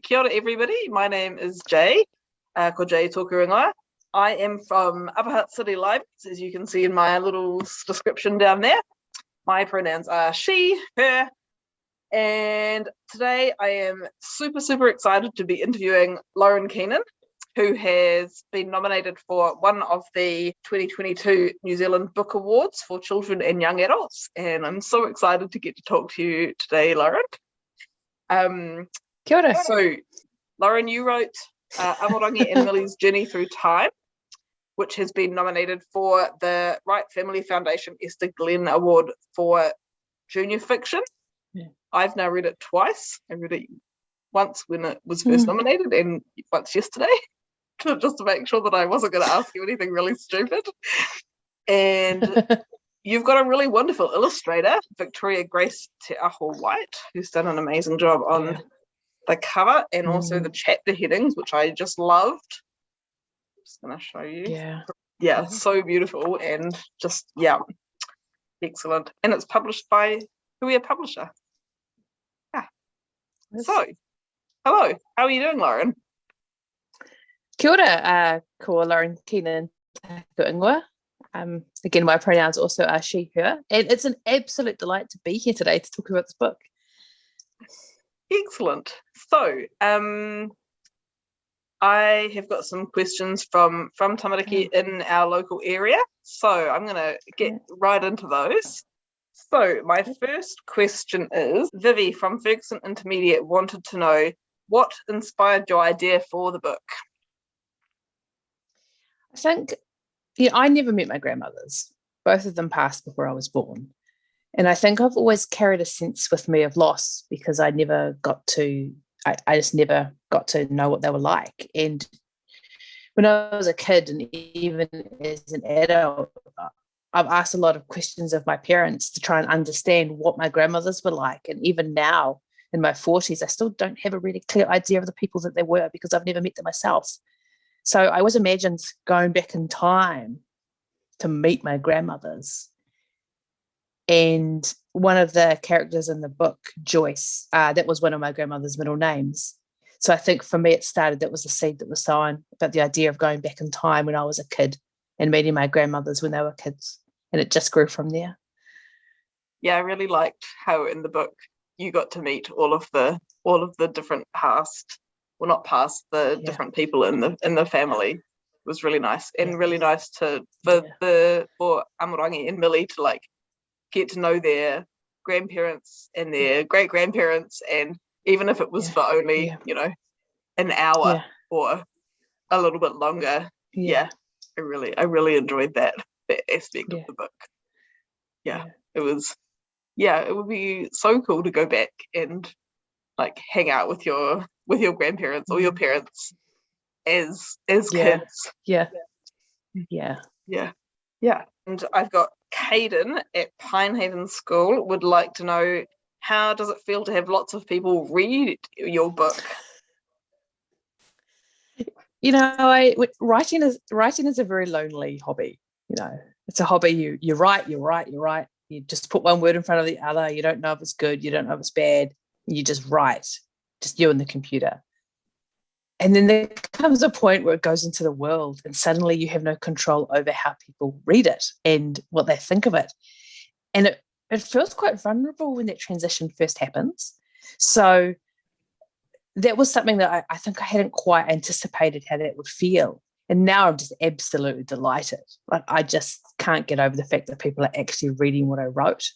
Kia ora everybody, my name is Jay, ko Jay Tokuringoa. I am from Upper Hutt City Libraries, as you can see in my little description down there. My pronouns are she, her, and today I am super excited to be interviewing Lauren Keenan, who has been nominated for one of the 2022 New Zealand Book Awards for children and young adults, and I'm so excited to get to talk to you today, Lauren. Kia ora. So, Lauren, you wrote Amorangi and Millie's Journey Through Time, which has been nominated for the Wright Family Foundation Esther Glen Award for Junior Fiction. Yeah. I've now read it twice. I read it once when it was first nominated and once yesterday, just to make sure that I wasn't going to ask you anything really stupid. And you've got a really wonderful illustrator, Victoria Grace Te Aho White, who's done an amazing job on the cover and also the chapter headings, which I just loved. I'm just going to show you. Yeah, so beautiful and just, excellent. And it's published by a publisher. Yeah. So, hello. How are you doing, Lauren? Kia ora, ko Lauren Keenan. Again, my pronouns also are she, her. And it's an absolute delight to be here today to talk about this book. Excellent. So, I have got some questions from tamariki in our local area. So I'm going to get right into those. So my first question is, Vivi from Ferguson Intermediate wanted to know what inspired your idea for the book? I think, I never met my grandmothers. Both of them passed before I was born. And I think I've always carried a sense with me of loss because I just never got to know what they were like. And when I was a kid and even as an adult, I've asked a lot of questions of my parents to try and understand what my grandmothers were like. And even now in my 40s, I still don't have a really clear idea of the people that they were because I've never met them myself. So I always imagined going back in time to meet my grandmothers. And one of the characters in the book, Joyce, that was one of my grandmother's middle names. So I think for me that was the seed that was sown about the idea of going back in time when I was a kid and meeting my grandmothers when they were kids. And it just grew from there. Yeah, I really liked how in the book you got to meet all of the different different people in the family. It was really nice and really nice for Amorangi and Millie to get to know their grandparents and their great grandparents, and even if it was for only an hour or a little bit longer. I really enjoyed that aspect of the book. It was it would be so cool to go back and hang out with your grandparents or your parents as kids. And I've got Caden at Pinehaven School would like to know, how does it feel to have lots of people read your book? Writing is a very lonely hobby. It's a hobby. You write. You just put one word in front of the other. You don't know if it's good. You don't know if it's bad. You just write, just you and the computer. And then there comes a point where it goes into the world and suddenly you have no control over how people read it and what they think of it. And it feels quite vulnerable when that transition first happens. So that was something that I think I hadn't quite anticipated how that would feel. And now I'm just absolutely delighted. I just can't get over the fact that people are actually reading what I wrote.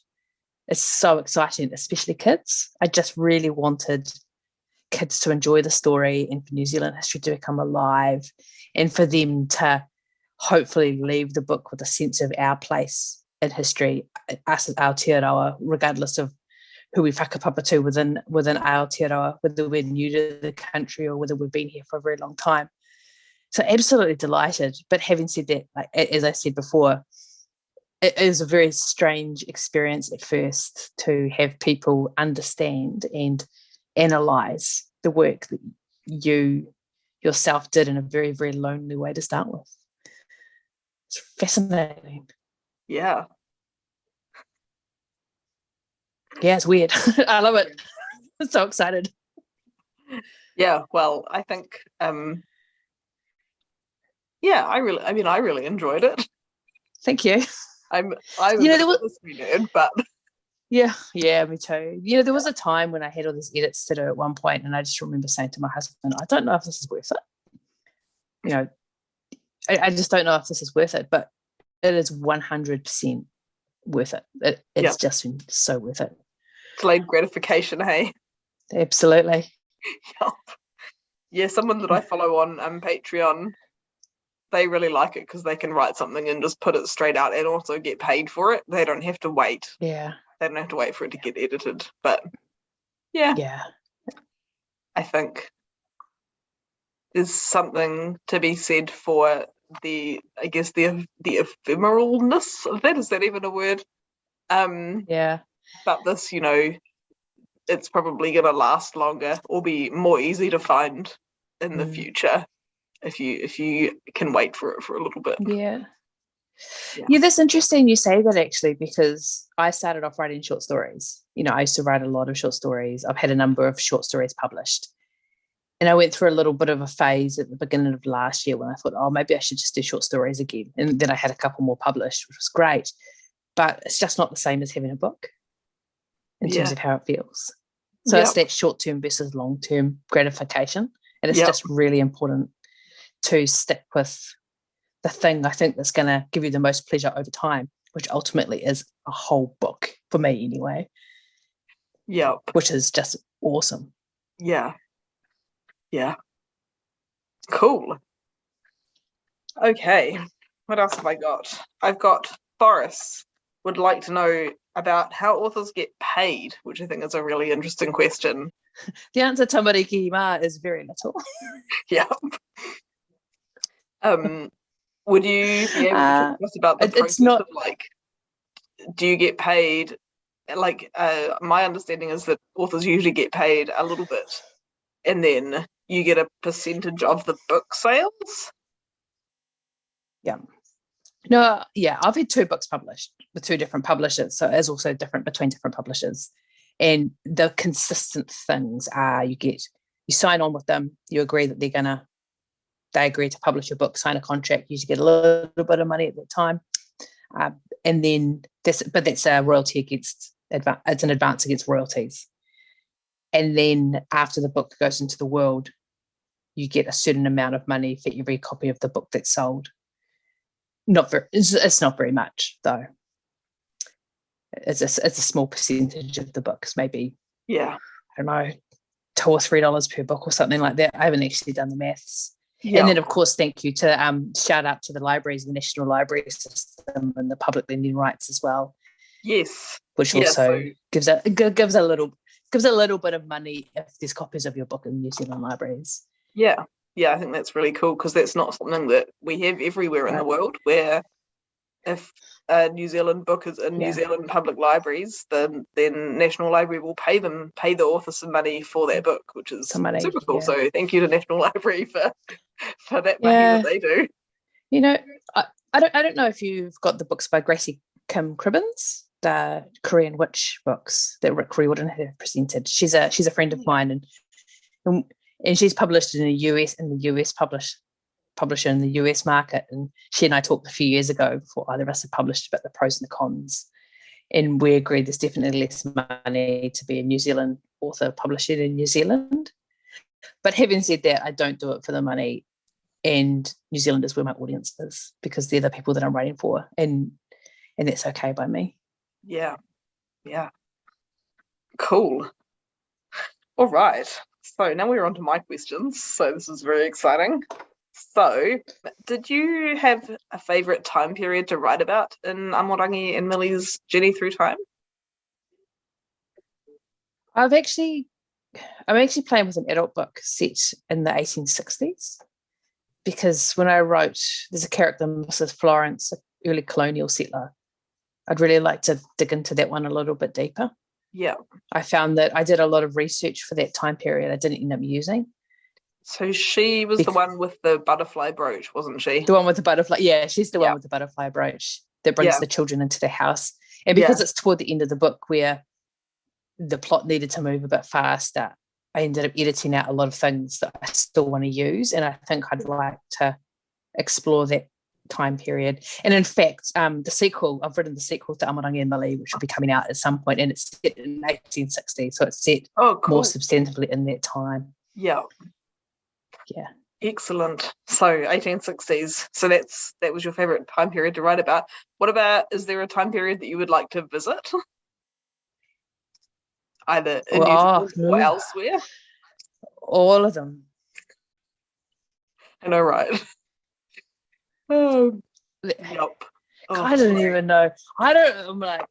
It's so exciting, especially kids. I just really wanted kids to enjoy the story and for New Zealand history to become alive and for them to hopefully leave the book with a sense of our place in history, us as Aotearoa, regardless of who we whakapapa to within Aotearoa, whether we're new to the country or whether we've been here for a very long time. So absolutely delighted. But having said that, as I said before, it is a very strange experience at first to have people understand and analyze the work that you yourself did in a very, very lonely way to start with. It's fascinating. Yeah, it's weird. I love it. I'm so excited. Yeah, well, I think I really enjoyed it. Thank you. I'm a You know, bit there of a was history nerd, but yeah, me too. You know, there was a time when I had all these edits to do at one point, and I just remember saying to my husband, I don't know if this is worth it. You know, I just don't know if this is worth it, but it is 100% worth it. It's just been so worth it. delayed gratification, hey? Absolutely. Yeah, someone that I follow on Patreon, they really like it because they can write something and just put it straight out and also get paid for it. They don't have to wait. Yeah. They don't have to wait for it to get edited. But yeah. I think there's something to be said for the ephemeralness of that. Is that even a word? Yeah. But this, it's probably going to last longer or be more easy to find in the future if you can wait for it for a little bit. Yeah, that's interesting you say that, actually, because I started off writing short stories. You know, I used to write a lot of short stories. I've had a number of short stories published. And I went through a little bit of a phase at the beginning of last year when I thought, oh, maybe I should just do short stories again. And then I had a couple more published, which was great. But it's just not the same as having a book in terms of how it feels. So it's that short-term versus long-term gratification. And it's just really important to stick with the thing, I think, that's going to give you the most pleasure over time, which ultimately is a whole book, for me anyway. Yep. Which is just awesome. Yeah. Yeah. Cool. Okay. What else have I got? I've got Boris would like to know about how authors get paid, which I think is a really interesting question. The answer, tamariki ma, is very little. Yeah. Would you be able to talk to us about the process of, like, do you get paid? Like, my understanding is that authors usually get paid a little bit, and then you get a percentage of the book sales. Yeah. No, yeah, I've had 2 books published with 2 different publishers, so it is also different between different publishers. And the consistent things are you sign on with them, you agree that they agree to publish your book, sign a contract, you get a little bit of money at that time. And then that's a royalty it's an advance against royalties. And then after the book goes into the world, you get a certain amount of money for every copy of the book that's sold. It's not very much, though. It's a small percentage of the books, maybe. Yeah. I don't know, $2 or $3 per book or something like that. I haven't actually done the maths. Yeah. And then, of course, thank you to shout out to the libraries, the National Library System, and the public lending rights as well. Yes. Which also gives a little bit of money if there's copies of your book in New Zealand libraries. Yeah. Yeah, I think that's really cool because that's not something that we have everywhere in the world, where if a New Zealand book is in New Zealand public libraries, then National Library will pay the author some money for their book, which is super cool. Yeah. So thank you to National Library for that money that they do. You know, I don't know if you've got the books by Gracie Kim Cribbins, the Korean witch books that Rick Riordan had presented. She's a friend of mine, and she's published in the US publisher in the US market. And she and I talked a few years ago before either of us had published about the pros and the cons. And we agreed there's definitely less money to be a New Zealand author publishing in New Zealand. But having said that, I don't do it for the money. And New Zealand is where my audience is because they're the people that I'm writing for. And that's okay by me. Yeah. Yeah. Cool. All right. So now we're on to my questions. So this is very exciting. So, did you have a favourite time period to write about in Amorangi and Millie's journey through time? I'm actually playing with an adult book set in the 1860s because when I wrote, there's a character, Mrs. Florence, an early colonial settler. I'd really like to dig into that one a little bit deeper. Yeah. I found that I did a lot of research for that time period I didn't end up using. So she was the one with the butterfly brooch, wasn't she? The one with the butterfly. Yeah, she's the one with the butterfly brooch that brings the children into the house. And because it's toward the end of the book where the plot needed to move a bit faster, I ended up editing out a lot of things that I still want to use, and I think I'd like to explore that time period. And in fact, the sequel, I've written the sequel to Amorangi and Millie, which will be coming out at some point, and it's set in 1860, so it's set more substantively in that time. Yeah. Excellent. So 1860s. So that was your favorite time period to write about. What about, is there a time period that you would like to visit? Either in New Zealand or elsewhere? All of them. I know, right? Oh, yep. I don't even know. I'm like,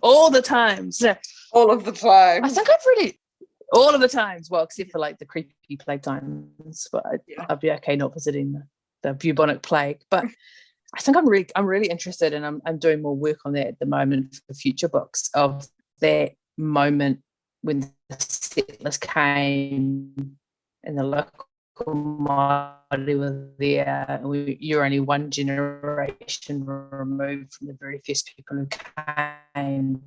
all the times. All of the time. I think I've really, all of the times, well, except for like the creepy plague times, but I'd be okay not visiting the bubonic plague. But I think I'm really interested, and I'm doing more work on that at the moment for future books, of that moment when the settlers came and the local Māori were there, and you're only one generation removed from the very first people who came.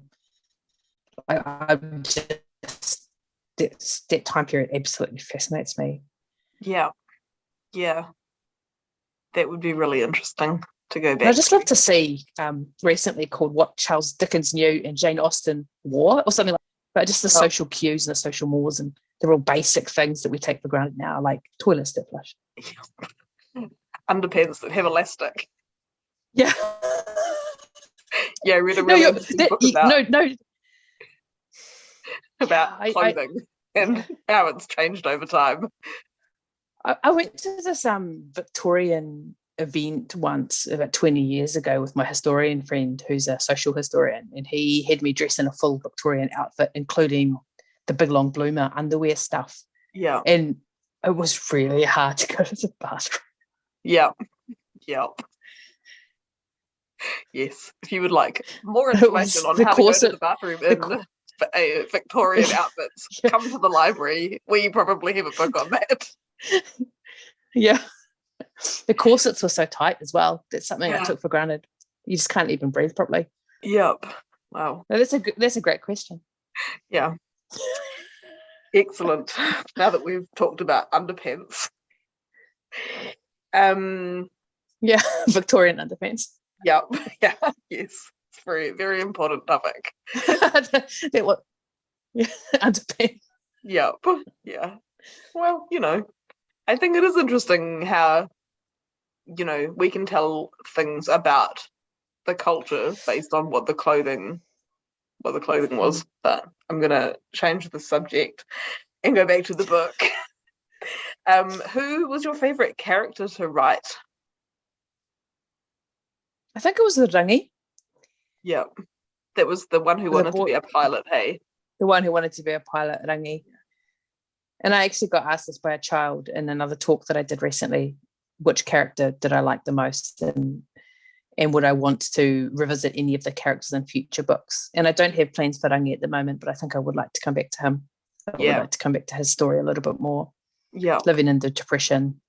I'm just, that time period absolutely fascinates me. Yeah. That would be really interesting to go back. And I just love to see recently called What Charles Dickens Knew and Jane Austen Wore, or something like that, but just the social cues and the social mores and the real basic things that we take for granted now, like toilets that flush. Underpants that have elastic. Yeah. Yeah, I read a really interesting book about clothing and how it's changed over time. I went to this Victorian event once about 20 years ago with my historian friend who's a social historian, and he had me dressed in a full Victorian outfit, including the big long bloomer underwear stuff. Yeah. And it was really hard to go to the bathroom. Yeah. Yes. If you would like more information on how to go to the bathroom in Victorian outfits, come to the library. We probably have a book on that. Yeah. The corsets were so tight as well. That's something I took for granted. You just can't even breathe properly. Yep. Wow. No, that's a great question. Yeah. Excellent. Now that we've talked about underpants. Yeah, Victorian underpants. Yep. Yeah. Yes. It's a very, very important topic. Underpants. Yep. Yeah. Well, I think it is interesting how, we can tell things about the culture based on what the clothing was. But I'm going to change the subject and go back to the book. Who was your favourite character to write? I think it was the Rangi. Yeah. That was the one who wanted to be a pilot, hey? The one who wanted to be a pilot, Rangi. And I actually got asked this by a child in another talk that I did recently, which character did I like the most, and would I want to revisit any of the characters in future books. And I don't have plans for Rangi at the moment, but I think I would like to come back to him. I would like to come back to his story a little bit more. Yeah. Living in the Depression.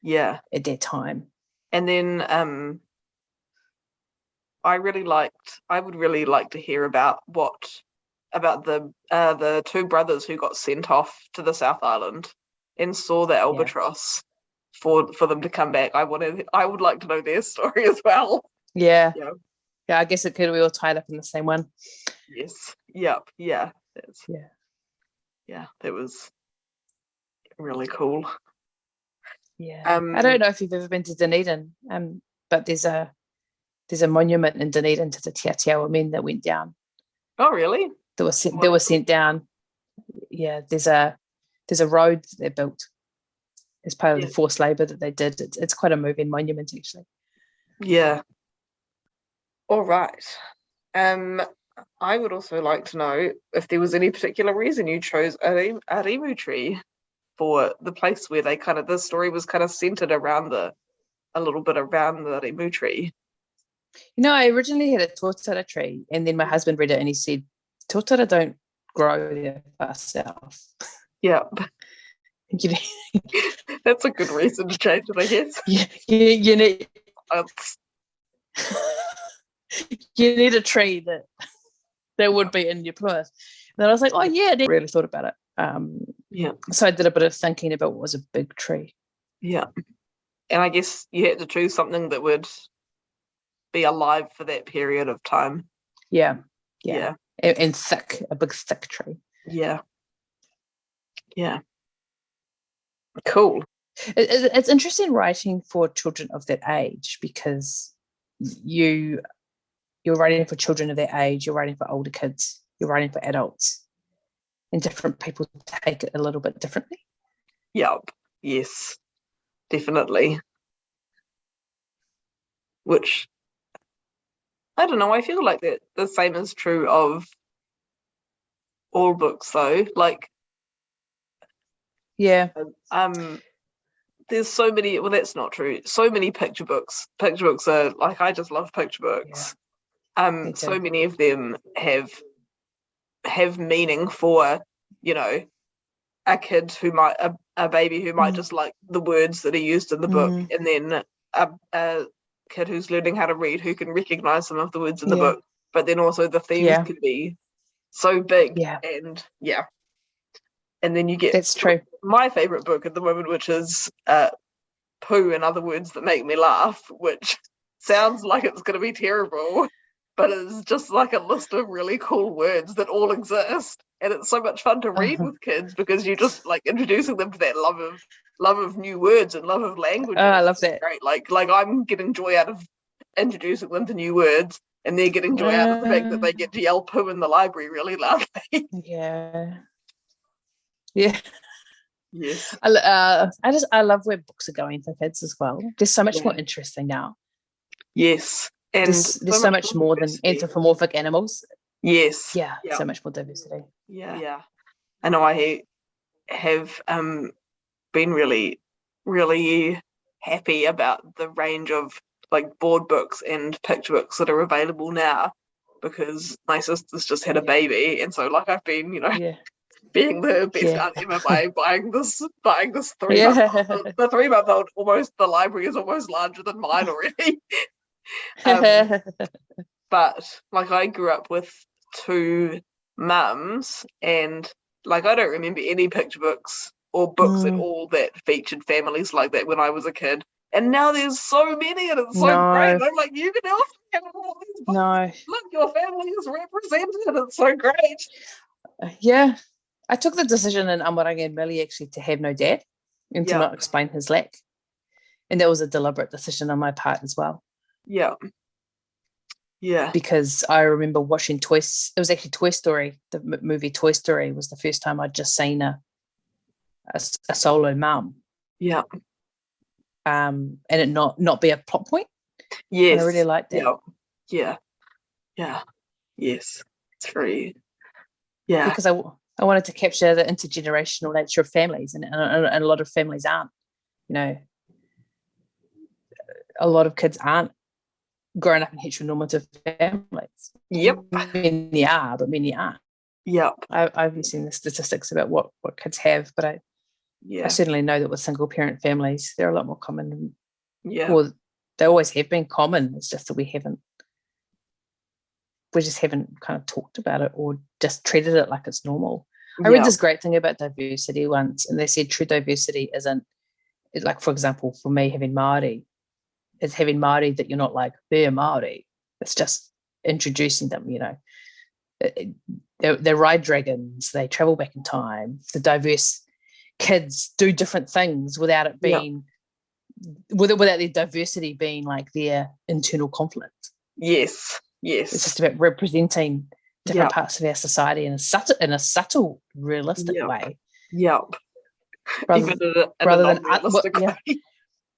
Yeah. At that time. And then I would really like to hear about the two brothers who got sent off to the South Island and saw the albatross for them to come back. I would like to know their story as well. Yeah. I guess it could be all tied up in the same one. Yes. Yep. Yeah. That was really cool. Yeah. I don't know if you've ever been to Dunedin, but there's a monument in Dunedin to the Te Atiawa men that went down. Oh, really? They were sent down. Yeah, there's a road that they built as part of the forced labour that they did. It's quite a moving monument, actually. Yeah. All right. I would also like to know if there was any particular reason you chose Arimu Tree for the place where the story was kind of centered around a little bit around the Arimu Tree. I originally had a tōtara tree, and then my husband read it and he said, tōtara don't grow there fast enough. Yeah. That's a good reason to change it, I guess. You need you need a tree that would be in your Plymouth. And then I was like, oh yeah, I never really thought about it. So I did a bit of thinking about what was a big tree. Yeah. And I guess you had to choose something that would be alive for that period of time. Yeah. And thick, a big thick tree. Yeah. Cool. It's interesting writing for children of that age, because you're writing for children of that age, you're writing for older kids, you're writing for adults, and different people take it a little bit differently. Yep. Yes, definitely. Which, I don't know, I feel like that the same is true of all books though. Like, there's so many, well, that's not true. So many picture books. Picture books are, like, I just love picture books. So many of them have meaning for, you know, a kid who might, a baby who might just like the words that are used in the book, and then a kid who's learning how to read who can recognize some of the words in the book, but then also the themes can be so big, and then you get, that's true, my favorite book at the moment, which is Pooh and Other Words That Make Me Laugh, which sounds like it's going to be terrible, but it's just like a list of really cool words that all exist, and it's so much fun to read with kids, because you're just like introducing them to that love of new words and love of language. I love that. Great. Like I'm getting joy out of introducing them to new words, and they're getting joy out of the fact that they get to yell Pooh in the library really loudly. Yes. I love where books are going for kids as well. There's so much more interesting now. Yes. And there's so much more than anthropomorphic animals. Yes. So much more diversity. I know I have been really, really happy about the range of like board books and picture books that are available now, because my sister's just had a baby, and so like I've been, you know, being the best aunt ever by buying this 3-month-old. The 3-month-old, almost, the library is almost larger than mine already. But like I grew up with 2 mums, and like I don't remember any picture books or books at all that featured families like that when I was a kid. And now there's so many, and it's so great. And I'm like, you can also have all these books. Look, your family is represented. It's so great. I took the decision in Amorangi and Millie actually to have no dad and to not explain his lack. And that was a deliberate decision on my part as well. Yeah. Because I remember watching it was actually Toy Story, the movie Toy Story was the first time I'd just seen a solo mum. Yeah. And it not be a plot point. Yes. And I really liked that. Yeah. Yes. It's very, because I wanted to capture the intergenerational nature of families, and a lot of families aren't, you know, a lot of kids aren't growing up in heteronormative families. Yep. Many are, but many aren't. Yep. I haven't seen the statistics about what kids have, but I certainly know that with single parent families, they're a lot more common. Well, they always have been common. It's just that we just haven't kind of talked about it or just treated it like it's normal. I read this great thing about diversity once, and they said true diversity isn't, like, for example, for me, having Māori, is having Māori that you're not like, they're Māori. It's just introducing them, you know. They ride dragons, they travel back in time. The diverse kids do different things without it being, without their diversity being like their internal conflict. Yes. It's just about representing different parts of our society in a subtle, realistic way. Rather than unrealistic way.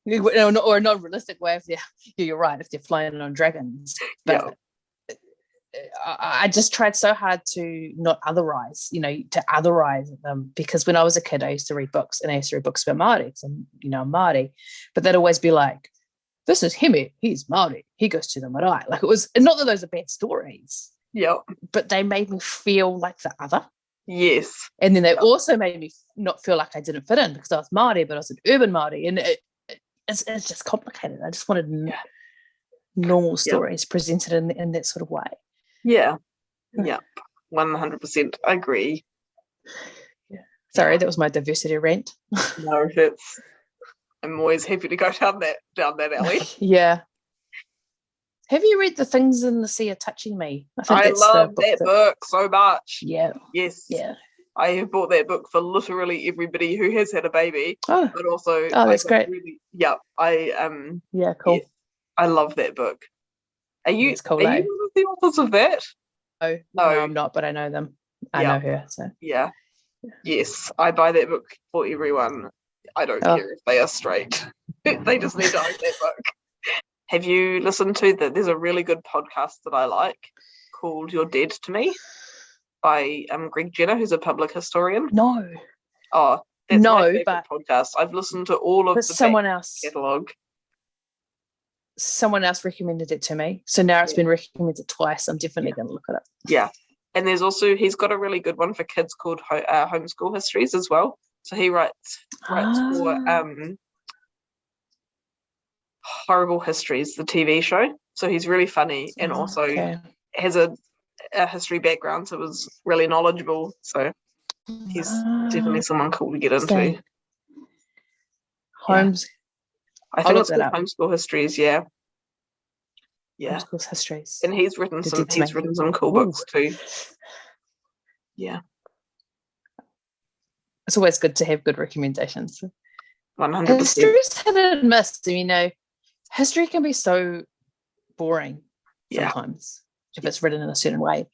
Or a non-realistic way. If you're right, if they're flying on dragons. But I just tried so hard to not otherize, you know, to otherize them, because when I was a kid, I used to read books, and I used to read books about Māori, because I'm, you know, I'm Māori, but they'd always be like, this is Hime, he's Māori, he goes to the marae. Like, it was, and not that those are bad stories, but they made me feel like the other. Yes. And then they also made me not feel like I didn't fit in, because I was Māori, but I was an urban Māori, and it's just complicated. I just wanted normal stories presented in that sort of way. 100%. I agree. Sorry, that was my diversity rant. No, I'm always happy to go down that alley. Yeah. Have you read The Things in the Sea Are Touching Me? I that's love that book so much. Yeah. Yes. Yeah. I have bought that book for literally everybody who has had a baby. Oh, but also that's great. Really, yeah, yeah, cool. Yes, I love that book. Are you it's cool, one of the authors of that? No, I'm not, but I know them. I know her. So yeah. Yes, I buy that book for everyone. I don't care if they are straight. They just need to own that book. Have you listened to that? There's a really good podcast that I like called You're Dead to Me by Greg Jenner, who's a public historian. No. Oh, that's my favorite podcast. I've listened to all of the someone else catalogue. Someone else recommended it to me. So now it's been recommended twice. I'm definitely going to look it up. Yeah. And there's also, he's got a really good one for kids called Homeschool Histories as well. So he writes for Horrible Histories, the TV show. So he's really funny and also has a history background, so was really knowledgeable. So he's definitely someone cool to get into. I think it's called Homeschool Histories, yeah. Homeschool Histories. And he's written some cool books too. Yeah. It's always good to have good recommendations. 100%. History's hit and miss. History can be so boring sometimes if it's written in a certain way.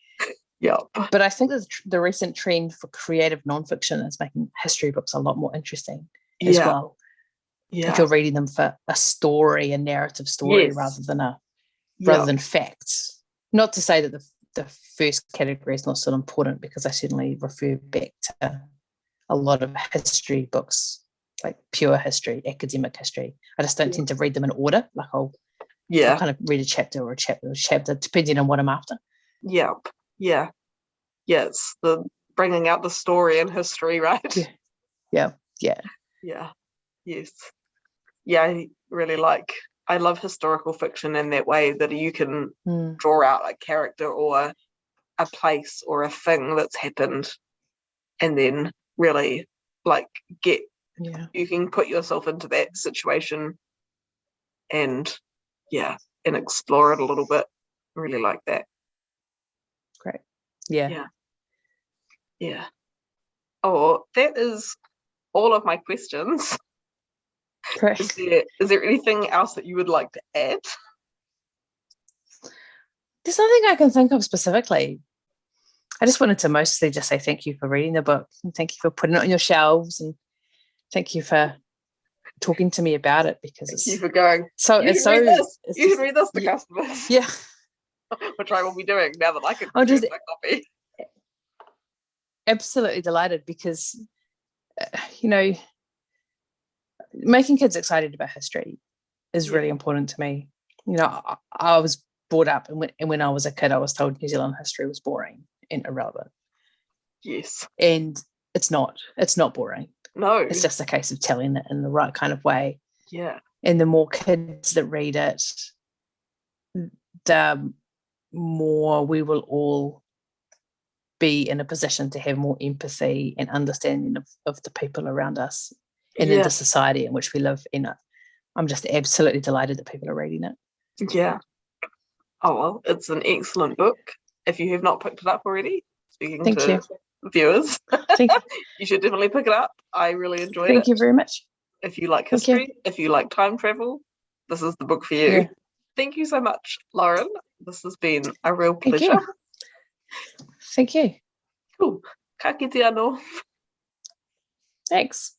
Yeah. But I think the recent trend for creative nonfiction is making history books a lot more interesting as well. Yeah. If you're reading them for a story, a narrative story, rather than facts. Not to say that the first category is not still important, because I certainly refer back to a lot of history books, like pure history, academic history. I just don't tend to read them in order. Like I'll kind of read a chapter depending on what I'm after. Yeah. It's the bringing out the story in history, right? Yeah. Yes. Yeah, I love historical fiction in that way, that you can draw out a character or a place or a thing that's happened, and then really you can put yourself into that situation and explore it a little bit. I really like that. Great. Yeah. Oh, that is all of my questions. Great. Is there anything else that you would like to add? There's nothing I can think of specifically. I just wanted to mostly just say thank you for reading the book, and thank you for putting it on your shelves, and thank you for talking to me about it, because thank you for going. You can read this to customers. Yeah. Which I will be doing now that I can produce my copy. Absolutely delighted, because making kids excited about history is really important to me. I was brought up, and when I was a kid, I was told New Zealand history was boring and irrelevant. Yes. And it's not boring. No. It's just a case of telling it in the right kind of way. Yeah. And the more kids that read it, the more we will all be in a position to have more empathy and understanding of the people around us and in the society in which we live in. I'm just absolutely delighted that people are reading it. Yeah. Oh, well, it's an excellent book. If you have not picked it up already, speaking to viewers, you should definitely pick it up. I really enjoyed it. Thank you very much. If you like history, if you like time travel, this is the book for you. Yeah. Thank you so much, Lauren. This has been a real pleasure. Thank you. Cool. Ka kite anō. Thanks.